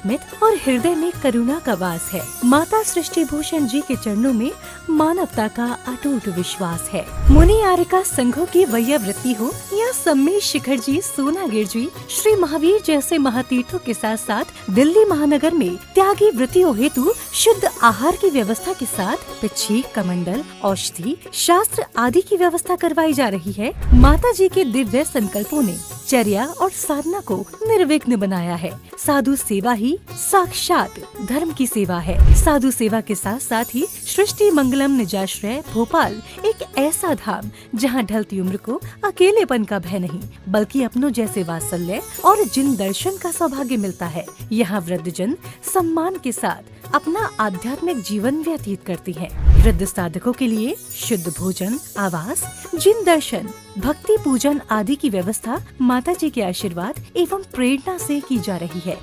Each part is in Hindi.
स्मित और हृदय में करुणा का वास है। माता सृष्टि भूषण जी के चरणों में मानवता का अटूट विश्वास है। मुनि आर्यका संघों की वैयावृत्ति हो या सम्मेश शिखर जी, सोनागिर जी, श्री महावीर जैसे महातीर्थों के साथ साथ दिल्ली महानगर में त्यागी वृत्तियों हेतु शुद्ध आहार की व्यवस्था के साथ पिच्छी, कमंडल, औषधि, शास्त्र आदि की व्यवस्था करवाई जा रही है। माता जी के दिव्य संकल्पों ने चर्या और साधना को निर्विघ्न बनाया है। साधु सेवा ही साक्षात धर्म की सेवा है। साधु सेवा के साथ साथ ही सृष्टि मंगलम निजाश्रय भोपाल एक ऐसा धाम जहां ढलती उम्र को अकेलेपन का भय नहीं, बल्कि अपनों जैसे वात्सल्य और जिन दर्शन का सौभाग्य मिलता है। यहाँ वृद्धजन सम्मान के साथ अपना आध्यात्मिक जीवन व्यतीत करती हैं। वृद्ध साधकों के लिए शुद्ध भोजन, आवास, जिन दर्शन, भक्ति पूजन आदि की व्यवस्था माता जी के आशीर्वाद एवं प्रेरणा से की जा रही है।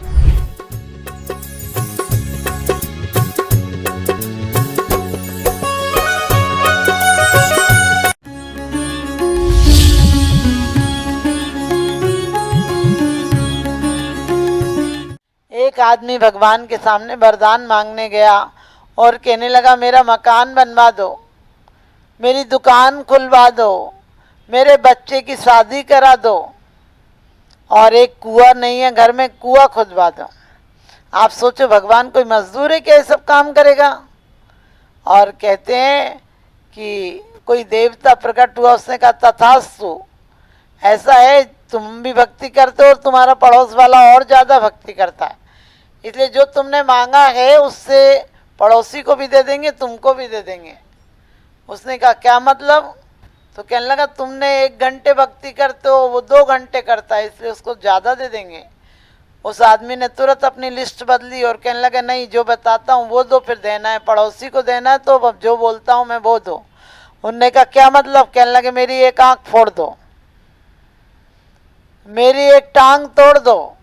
एक आदमी भगवान के सामने वरदान मांगने गया और कहने लगा, मेरा मकान बनवा दो, मेरी दुकान खुलवा दो, मेरे बच्चे की शादी करा दो, और एक कुआं नहीं है घर में, कुआं खुदवा दो। आप सोचो भगवान कोई मजदूर है क्या ये सब काम करेगा? और कहते हैं कि कोई देवता प्रकट हुआ, उसने कहा तथास्तु, ऐसा है तुम भी भक्ति करते हो और तुम्हारा पड़ोस वाला और ज़्यादा भक्ति करता है, इसलिए जो तुमने मांगा है उससे पड़ोसी को भी दे देंगे, तुमको भी दे देंगे। उसने कहा क्या मतलब? तो कहने लगा तुमने 1 घंटे भक्ति करते हो, वो 2 घंटे करता है, इसलिए उसको ज़्यादा दे देंगे। उस आदमी ने तुरंत अपनी लिस्ट बदली और कहने लगा नहीं, जो बताता हूँ वो दो, फिर देना है, पड़ोसी को देना है तो अब जो बोलता हूँ मैं वो दो। उनने कहा क्या मतलब? कहने लगे मेरी एक आँख फोड़ दो, मेरी एक टांग तोड़ दो,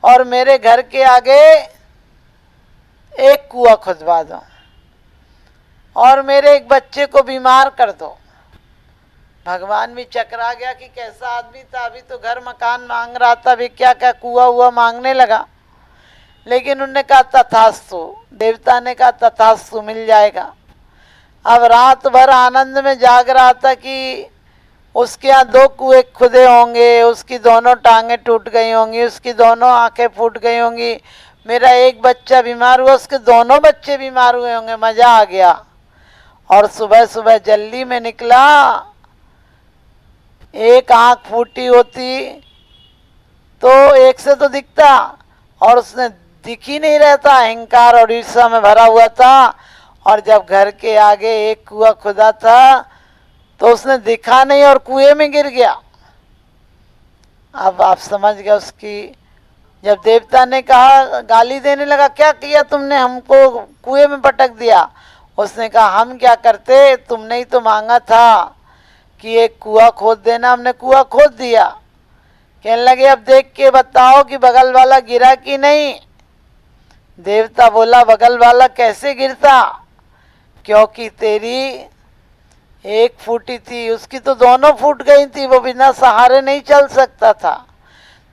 और मेरे घर के आगे एक कुआं खुदवा दो, और मेरे एक बच्चे को बीमार कर दो। भगवान भी चकरा गया कि कैसा आदमी था, अभी तो घर मकान मांग रहा था, अभी क्या क्या कुआं हुआ मांगने लगा। लेकिन उन्होंने कहा तथास्तु, देवता ने कहा तथास्तु, मिल जाएगा। अब रात भर आनंद में जाग रहा था कि उसके यहाँ 2 कुएं खुदे होंगे, उसकी दोनों टांगें टूट गई होंगी, उसकी दोनों आंखें फूट गई होंगी, मेरा एक बच्चा बीमार हुआ, उसके दोनों बच्चे बीमार हुए होंगे, मज़ा आ गया। और सुबह सुबह जल्दी में निकला, एक आंख फूटी होती तो एक से तो दिखता, और उसने दिख ही नहीं रहता, अहंकार और ईर्ष्या में भरा हुआ था। और जब घर के आगे एक कुआं खुदा था तो उसने दिखा नहीं और कुएं में गिर गया। अब आप समझ गए उसकी। जब देवता ने कहा, गाली देने लगा, क्या किया तुमने, हमको कुएं में पटक दिया। उसने कहा हम क्या करते, तुमने ही तो मांगा था कि एक कुआं खोद देना, हमने कुआं खोद दिया। कहने लगे अब देख के बताओ कि बगल वाला गिरा कि नहीं। देवता बोला बगल वाला कैसे गिरता, क्योंकि तेरी एक फूटी थी, उसकी तो दोनों फूट गई थी, वो बिना सहारे नहीं चल सकता था।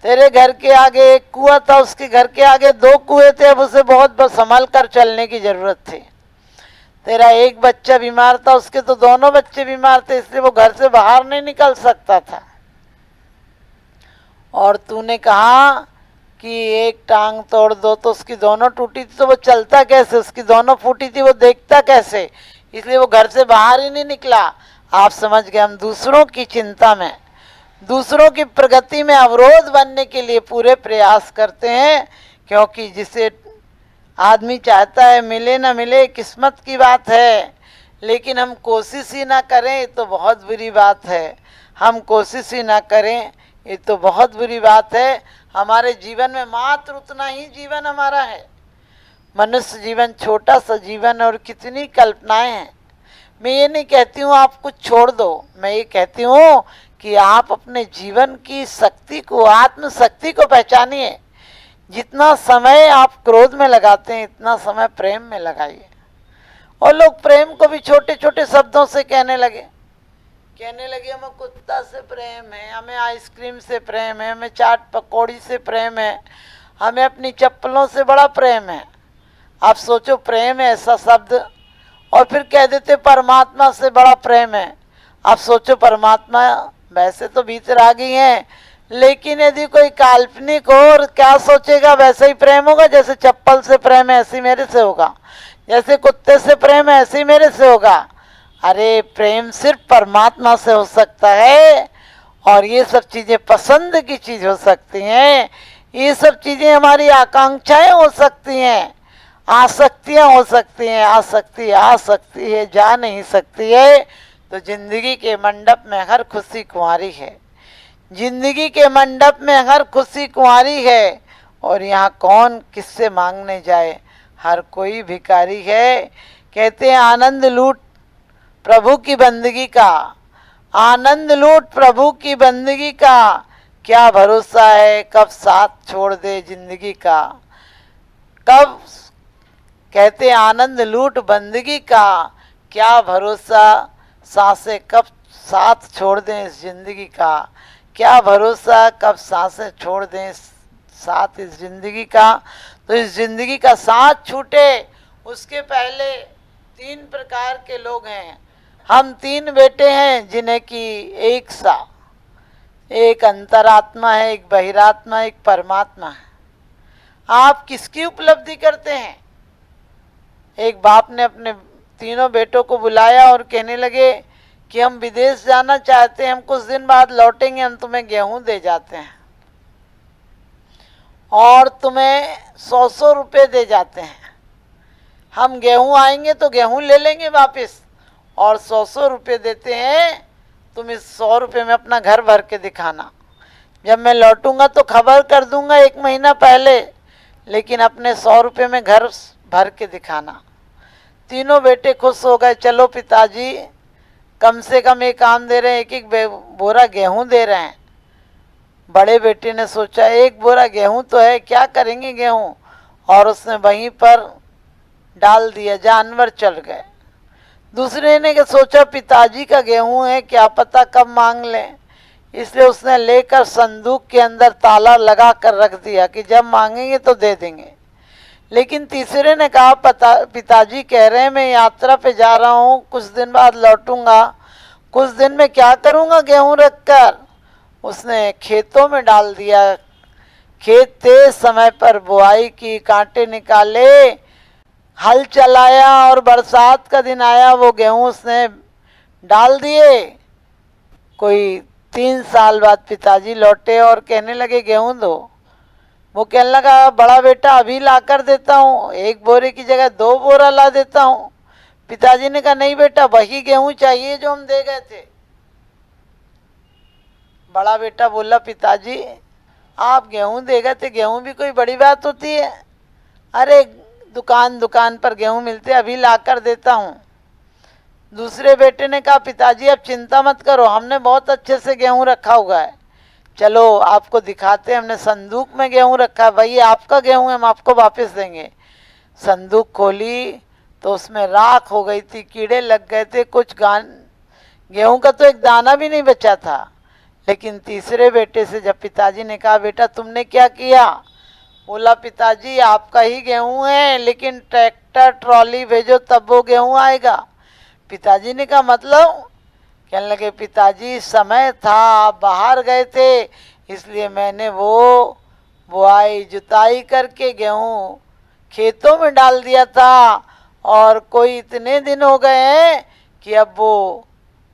तेरे घर के आगे एक कुआं था, उसके घर के आगे 2 कुएं थे, अब उसे बहुत संभल कर चलने की जरूरत थी। तेरा एक बच्चा बीमार था, उसके तो दोनों बच्चे बीमार थे, इसलिए वो घर से बाहर नहीं निकल सकता था। और तूने कहा कि एक टांग तोड़ दो, तो उसकी दोनों टूटी थी, तो वो चलता कैसे? उसकी दोनों फूटी थी, वो देखता कैसे? इसलिए वो घर से बाहर ही नहीं निकला। आप समझ गए, हम दूसरों की चिंता में, दूसरों की प्रगति में अवरोध बनने के लिए पूरे प्रयास करते हैं, क्योंकि जिसे आदमी चाहता है मिले ना मिले किस्मत की बात है, लेकिन हम कोशिश ही ना करें तो बहुत बुरी बात है। हम कोशिश ही ना करें ये तो बहुत बुरी बात है। हमारे जीवन में मात्र उतना ही जीवन हमारा है। मनुष्य जीवन छोटा सा जीवन, और कितनी कल्पनाएं हैं। मैं ये नहीं कहती हूँ आप कुछ छोड़ दो, मैं ये कहती हूँ कि आप अपने जीवन की शक्ति को, आत्मशक्ति को पहचानिए। जितना समय आप क्रोध में लगाते हैं, इतना समय प्रेम में लगाइए। और लोग प्रेम को भी छोटे छोटे शब्दों से कहने लगे हमें कुत्ता से प्रेम है, हमें आइसक्रीम से प्रेम है, हमें चाट पकौड़ी से प्रेम है, हमें अपनी चप्पलों से बड़ा प्रेम है। आप सोचो, प्रेम है ऐसा शब्द, और फिर कह देते परमात्मा से बड़ा प्रेम है। आप सोचो, परमात्मा वैसे तो भीतरागी हैं, लेकिन यदि कोई काल्पनिक हो और क्या सोचेगा, वैसा ही प्रेम होगा। जैसे चप्पल से प्रेम है ऐसे मेरे से होगा, जैसे कुत्ते से प्रेम है ऐसे मेरे से होगा। अरे प्रेम सिर्फ परमात्मा से हो सकता है। और ये सब चीजें पसंद की चीज हो सकती हैं, ये सब चीजें हमारी आकांक्षाएं हो सकती हैं, आसक्तियां हो सकती हैं। आसक्ति आ सकती है, जा नहीं सकती है। तो जिंदगी के मंडप में हर खुशी कुंवारी है, जिंदगी के मंडप में हर खुशी कुंवारी है। और यहाँ कौन किससे मांगने जाए, हर कोई भिखारी है। कहते हैं आनंद लूट प्रभु की बंदगी का, आनंद लूट प्रभु की बंदगी का, क्या भरोसा है कब साथ छोड़ दे जिंदगी का। कब कहते आनंद लूट बंदगी का, क्या भरोसा सांसें कब साथ छोड़ दें इस जिंदगी का, क्या भरोसा कब सांसें छोड़ दें साथ इस जिंदगी का। तो इस जिंदगी का साथ छूटे उसके पहले 3 प्रकार के लोग हैं। हम 3 बेटे हैं जिन्हें की एक सा, एक अंतरात्मा है, एक बहिरात्मा, एक परमात्मा है। आप किसकी उपलब्धि करते हैं? एक बाप ने अपने तीनों बेटों को बुलाया और कहने लगे कि हम विदेश जाना चाहते हैं, हम कुछ दिन बाद लौटेंगे, हम तुम्हें गेहूं दे जाते हैं और तुम्हें 100-100 रुपये दे जाते हैं। हम गेहूं आएंगे तो गेहूं ले लेंगे वापस, और 100-100 रुपये देते हैं, तुम इस 100 रुपये में अपना घर भर के दिखाना। जब मैं लौटूंगा तो खबर कर दूंगा 1 महीना पहले, लेकिन अपने 100 रुपये में घर भर के दिखाना। तीनों बेटे खुश हो गए। चलो पिताजी, कम से कम एक काम दे रहे हैं, 1-1 बोरा गेहूं दे रहे हैं। बड़े बेटे ने सोचा 1 बोरा गेहूं तो है, क्या करेंगे गेहूं, और उसने वहीं पर डाल दिया, जानवर चल गए। दूसरे ने सोचा पिताजी का गेहूं है, क्या पता कब मांग लें, इसलिए उसने लेकर संदूक के अंदर ताला लगा कर रख दिया कि जब मांगेंगे तो दे देंगे। लेकिन तीसरे ने कहा पिताजी कह रहे हैं मैं यात्रा पे जा रहा हूँ, कुछ दिन बाद लौटूंगा, कुछ दिन में क्या करूँगा गेहूँ रखकर। उसने खेतों में डाल दिया। खेत तेज समय पर बुआई की, कांटे निकाले, हल चलाया और बरसात का दिन आया, वो गेहूँ उसने डाल दिए। कोई 3 साल बाद पिताजी लौटे और कहने लगे गेहूँ दो। वो कहने लगा बड़ा बेटा अभी ला कर देता हूँ, 1 बोरे की जगह 2 बोरा ला देता हूँ। पिताजी ने कहा नहीं बेटा, वही गेहूं चाहिए जो हम दे गए थे। बड़ा बेटा बोला पिताजी आप गेहूं दे गए थे, गेहूं भी कोई बड़ी बात होती है, अरे दुकान पर गेहूं मिलते, अभी ला कर देता हूँ। दूसरे बेटे ने कहा पिताजी आप चिंता मत करो, हमने बहुत अच्छे से गेहूं रखा हुआ है, चलो आपको दिखाते हैं, हमने संदूक में गेहूं रखा है, भाई आपका गेहूं है, हम आपको वापस देंगे। संदूक खोली तो उसमें राख हो गई थी, कीड़े लग गए थे, कुछ गेहूं का तो एक दाना भी नहीं बचा था। लेकिन तीसरे बेटे से जब पिताजी ने कहा बेटा तुमने क्या किया, बोला पिताजी आपका ही गेहूं है, लेकिन ट्रैक्टर ट्रॉली भेजो तब वो गेहूं आएगा। पिताजी ने कहा मतलब? कहने लगे पिताजी समय था, आप बाहर गए थे, इसलिए मैंने वो बुआई जुताई करके गेहूं खेतों में डाल दिया था, और कोई इतने दिन हो गए हैं कि अब वो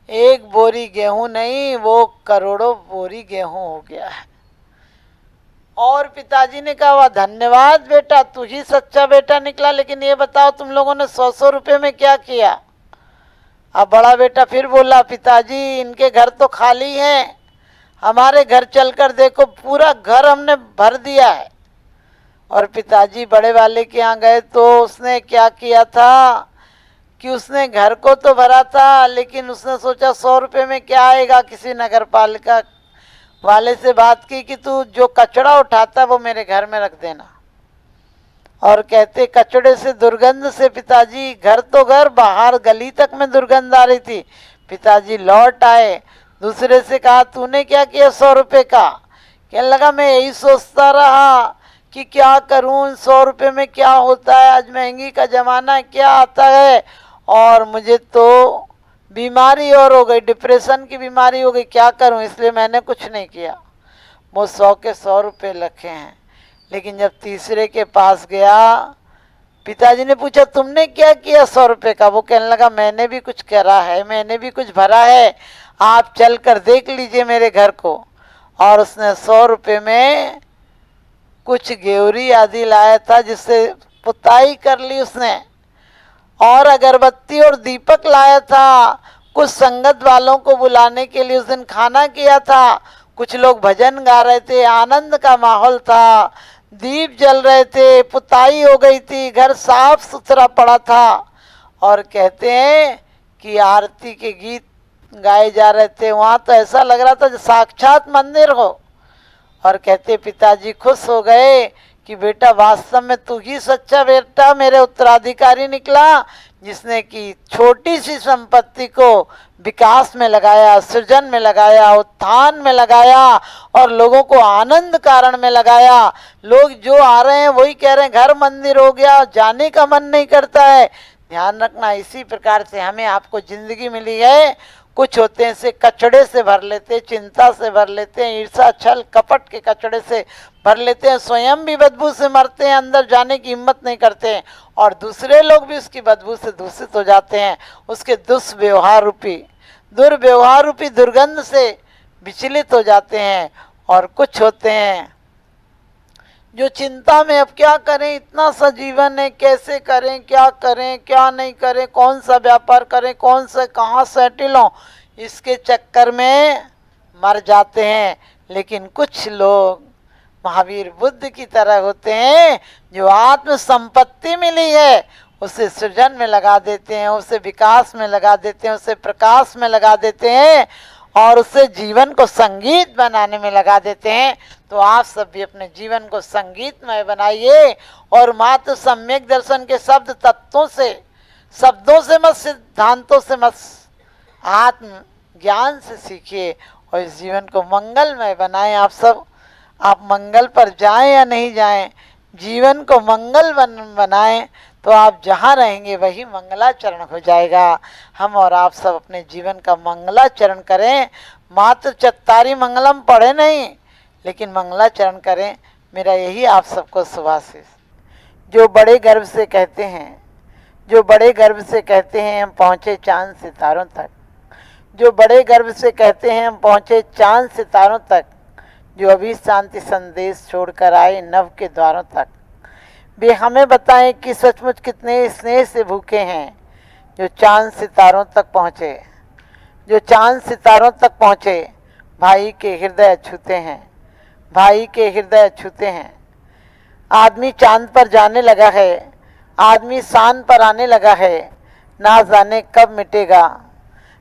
1 बोरी गेहूं नहीं, वो करोड़ों बोरी गेहूं हो गया है। और पिताजी ने कहा वाह धन्यवाद बेटा, तू ही सच्चा बेटा निकला, लेकिन ये बताओ तुम लोगों ने 100-100 रुपये में क्या किया। अब बड़ा बेटा फिर बोला पिताजी इनके घर तो खाली हैं, हमारे घर चलकर देखो पूरा घर हमने भर दिया है। और पिताजी बड़े वाले के यहाँ गए तो उसने क्या किया था कि उसने घर को तो भरा था, लेकिन उसने सोचा 100 रुपये में क्या आएगा। किसी नगर पालिका वाले से बात की कि तू जो कचरा उठाता वो मेरे घर में रख देना। और कहते कचड़े से दुर्गंध से पिताजी, घर तो घर, बाहर गली तक में दुर्गंध आ रही थी। पिताजी लौट आए, दूसरे से कहा तूने क्या किया 100 रुपये का। कहने लगा मैं यही सोचता रहा कि क्या करूं, 100 रुपये में क्या होता है, आज महंगी का ज़माना है, क्या आता है। और मुझे तो बीमारी और हो गई, डिप्रेशन की बीमारी हो गई, क्या करूं, इसलिए मैंने कुछ नहीं किया। वो 100 के 100 रुपये रखे हैं। लेकिन जब तीसरे के पास गया, पिताजी ने पूछा तुमने क्या किया 100 रुपये का। वो कहने लगा मैंने भी कुछ करा है, मैंने भी कुछ भरा है, आप चल कर देख लीजिए मेरे घर को। और उसने 100 रुपये में कुछ गेवरी आदि लाया था जिससे पुताई कर ली उसने, और अगरबत्ती और दीपक लाया था। कुछ संगत वालों को बुलाने के लिए उस दिन खाना किया था। कुछ लोग भजन गा रहे थे, आनंद का माहौल था, दीप जल रहे थे, पुताई हो गई थी, घर साफ सुथरा पड़ा था। और कहते हैं कि आरती के गीत गाए जा रहे थे, वहाँ तो ऐसा लग रहा था जो साक्षात मंदिर हो। और कहते पिताजी खुश हो गए कि बेटा वास्तव में तू ही सच्चा बेटा मेरे उत्तराधिकारी निकला, जिसने कि छोटी सी संपत्ति को विकास में लगाया, सृजन में लगाया, उत्थान में लगाया और लोगों को आनंद कारण में लगाया। लोग जो आ रहे हैं वही कह रहे हैं घर मंदिर हो गया, जाने का मन नहीं करता है। ध्यान रखना, इसी प्रकार से हमें आपको जिंदगी मिली है। कुछ होते हैं इसे कचड़े से भर लेते, चिंता से भर लेते हैं, ईर्षा छल कपट के कचड़े से भर लेते हैं, स्वयं भी बदबू से मरते हैं, अंदर जाने की हिम्मत नहीं करते हैं, और दूसरे लोग भी उसकी बदबू से दूषित हो जाते हैं, उसके दुष्व्यवहार रूपी दुर्व्यवहार रूपी दुर्गंध से विचलित हो जाते हैं। और कुछ होते हैं जो चिंता में अब क्या करें, इतना सा जीवन है, कैसे करें, क्या करें, क्या नहीं करें, कौन सा व्यापार करें, कौन से कहाँ सेटल हों, इसके चक्कर में मर जाते हैं। लेकिन कुछ लोग महावीर बुद्ध की तरह होते हैं जो आत्म संपत्ति मिली है उसे सृजन में लगा देते हैं, उसे विकास में लगा देते हैं, उसे प्रकाश में लगा देते हैं और उससे जीवन को संगीत बनाने में लगा देते हैं। तो आप सब भी अपने जीवन को संगीतमय बनाइए और मात्र सम्यक दर्शन के शब्द तत्वों से, शब्दों से मत, सिद्धांतों से मत, आत्म ज्ञान से सीखिए और इस जीवन को मंगलमय बनाएं। आप सब, आप मंगल पर जाएं या नहीं जाएं, जीवन को मंगल बनाएं तो आप जहाँ रहेंगे वही मंगलाचरण हो जाएगा। हम और आप सब अपने जीवन का मंगलाचरण करें, मात्र चत्तारी मंगलम पढ़े नहीं लेकिन मंगलाचरण करें। मेरा यही आप सबको सुभाषिष। जो बड़े गर्व से कहते हैं, जो बड़े गर्व से कहते हैं हम पहुँचे चांद सितारों तक, जो बड़े गर्व से कहते हैं हम पहुँचे चांद सितारों तक, जो अभी शांति संदेश छोड़कर आए नव के द्वारों तक, वे हमें बताएं कि सचमुच कितने स्नेह से भूखे हैं जो चांद सितारों तक पहुँचे, जो चांद सितारों तक पहुँचे, भाई के हृदय छूते हैं, भाई के हृदय छूते हैं। आदमी चांद पर जाने लगा है, आदमी चांद पर आने लगा है, ना जाने कब मिटेगा,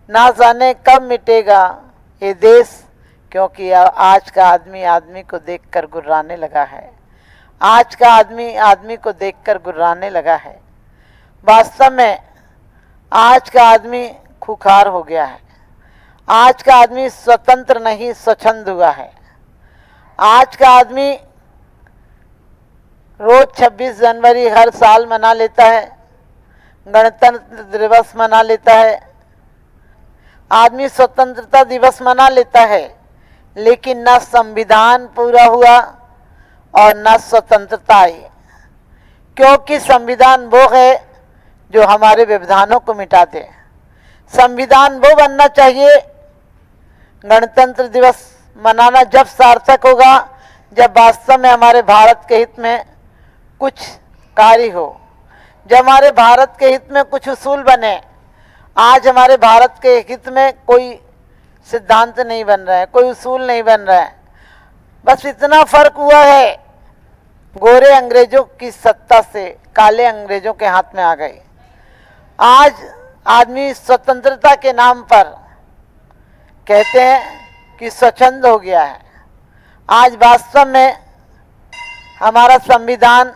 ना जाने कब मिटेगा ये देश, क्योंकि आज का आदमी आदमी को देखकर गुर्राने लगा है, आज का आदमी आदमी को देखकर गुर्राने लगा है। वास्तव में आज का आदमी खुखार हो गया है, आज का आदमी स्वतंत्र नहीं स्वच्छंद हुआ है। आज का आदमी रोज 26 जनवरी हर साल मना लेता है, गणतंत्र दिवस मना लेता है, आदमी स्वतंत्रता दिवस मना लेता है, लेकिन न संविधान पूरा हुआ और न स्वतंत्रता आई, क्योंकि संविधान वो है जो हमारे व्यवधानों को मिटा दे। संविधान वो बनना चाहिए, गणतंत्र दिवस मनाना जब सार्थक होगा जब वास्तव में हमारे भारत के हित में कुछ कार्य हो, जब हमारे भारत के हित में कुछ उसूल बने। आज हमारे भारत के हित में कोई सिद्धांत नहीं बन रहा है, कोई उसूल नहीं बन रहा है। बस इतना फर्क हुआ है, गोरे अंग्रेजों की सत्ता से काले अंग्रेजों के हाथ में आ गए। आज आदमी स्वतंत्रता के नाम पर कहते हैं कि स्वच्छंद हो गया है। आज वास्तव में हमारा संविधान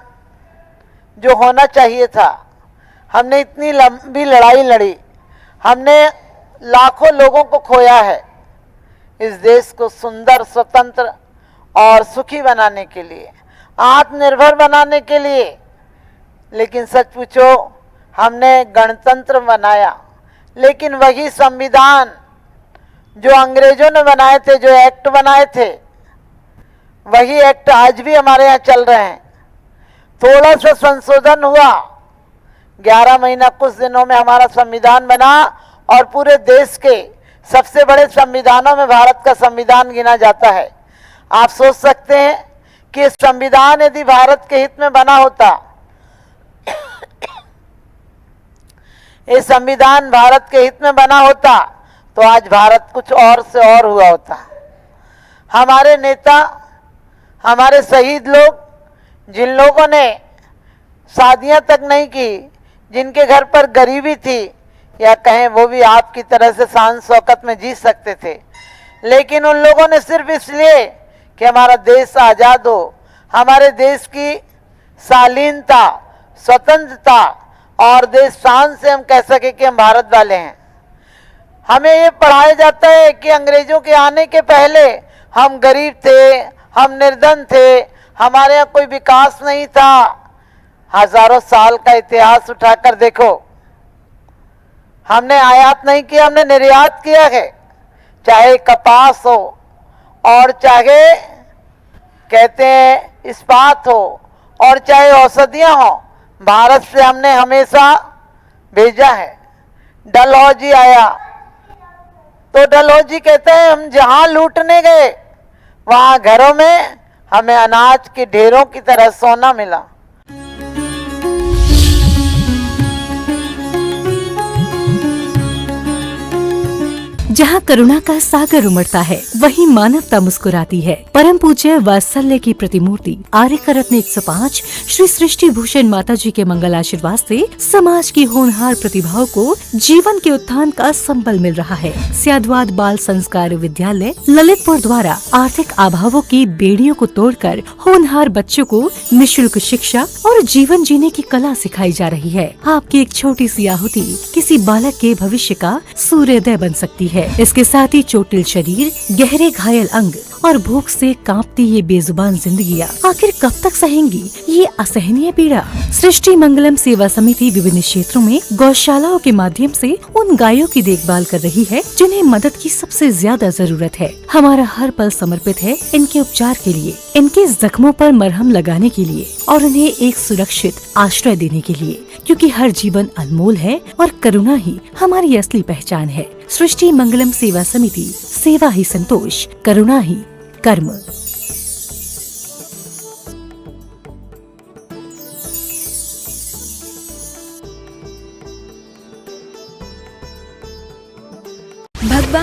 जो होना चाहिए था, हमने इतनी लंबी लड़ाई लड़ी, हमने लाखों लोगों को खोया है इस देश को सुंदर, स्वतंत्र और सुखी बनाने के लिए। आत्मनिर्भर बनाने के लिए। लेकिन सच पूछो, हमने गणतंत्र बनाया, लेकिन वही संविधान जो अंग्रेजों ने बनाए थे, जो एक्ट बनाए थे, वही एक्ट आज भी हमारे यहाँ चल रहे हैं। थोड़ा सा संशोधन हुआ, 11 महीना कुछ दिनों में हमारा संविधान बना और पूरे देश के सबसे बड़े संविधानों में भारत का संविधान गिना जाता है। आप सोच सकते हैं कि संविधान यदि भारत के हित में बना होता, ये संविधान भारत के हित में बना होता, तो आज भारत कुछ और से और हुआ होता। हमारे नेता, हमारे शहीद लोग, जिन लोगों ने शादियां तक नहीं की, जिनके घर पर गरीबी थी, या कहें वो भी आपकी तरह से शान शौकत में जी सकते थे, लेकिन उन लोगों ने सिर्फ इसलिए कि हमारा देश आज़ाद हो, हमारे देश की शालीनता, स्वतंत्रता और देश शान से हम कह सके कि हम भारत वाले हैं। हमें ये पढ़ाया जाता है कि अंग्रेजों के आने के पहले हम गरीब थे, हम निर्धन थे, हमारे यहाँ कोई विकास नहीं था। हजारों साल का इतिहास उठाकर देखो, हमने आयात नहीं किया, हमने निर्यात किया है। चाहे कपास हो और चाहे कहते हैं इस्पात हो और चाहे औषधियां हो, भारत से हमने हमेशा भेजा है। डलहौजी आया तो डलहौजी कहते हैं हम जहां लूटने गए वहां घरों में हमें अनाज के ढेरों की तरह सोना मिला। जहाँ करुणा का सागर उमड़ता है, वहीं मानवता मुस्कुराती है। परम पूज्य वात्सल्य की प्रतिमूर्ति आर्यका रत्न 105 श्री सृष्टि भूषण माता जी के मंगल आशीर्वाद से समाज की होनहार प्रतिभाओं को जीवन के उत्थान का संबल मिल रहा है। स्याद्वाद बाल संस्कार विद्यालय ललितपुर द्वारा आर्थिक अभावों की बेड़ियों को तोड़कर होनहार बच्चों को निःशुल्क शिक्षा और जीवन जीने की कला सिखाई जा रही है। आपकी एक छोटी सी आहुति किसी बालक के भविष्य का सूर्योदय बन सकती है। इसके साथ ही चोटिल शरीर, गहरे घायल अंग और भूख से कांपती ये बेजुबान जिंदगियां आखिर कब तक सहेंगी ये असहनीय पीड़ा। सृष्टि मंगलम सेवा समिति विभिन्न क्षेत्रों में गौशालाओं के माध्यम से उन गायों की देखभाल कर रही है जिन्हें मदद की सबसे ज्यादा जरूरत है। हमारा हर पल समर्पित है इनके उपचार के लिए, इनके जख्मों पर मरहम लगाने के लिए और उन्हें एक सुरक्षित आश्रय देने के लिए, क्योंकि हर जीवन अनमोल है और करुणा ही हमारी असली पहचान है। सृष्टि मंगलम सेवा समिति, सेवा ही संतोष, करुणा ही कर्म। भगवान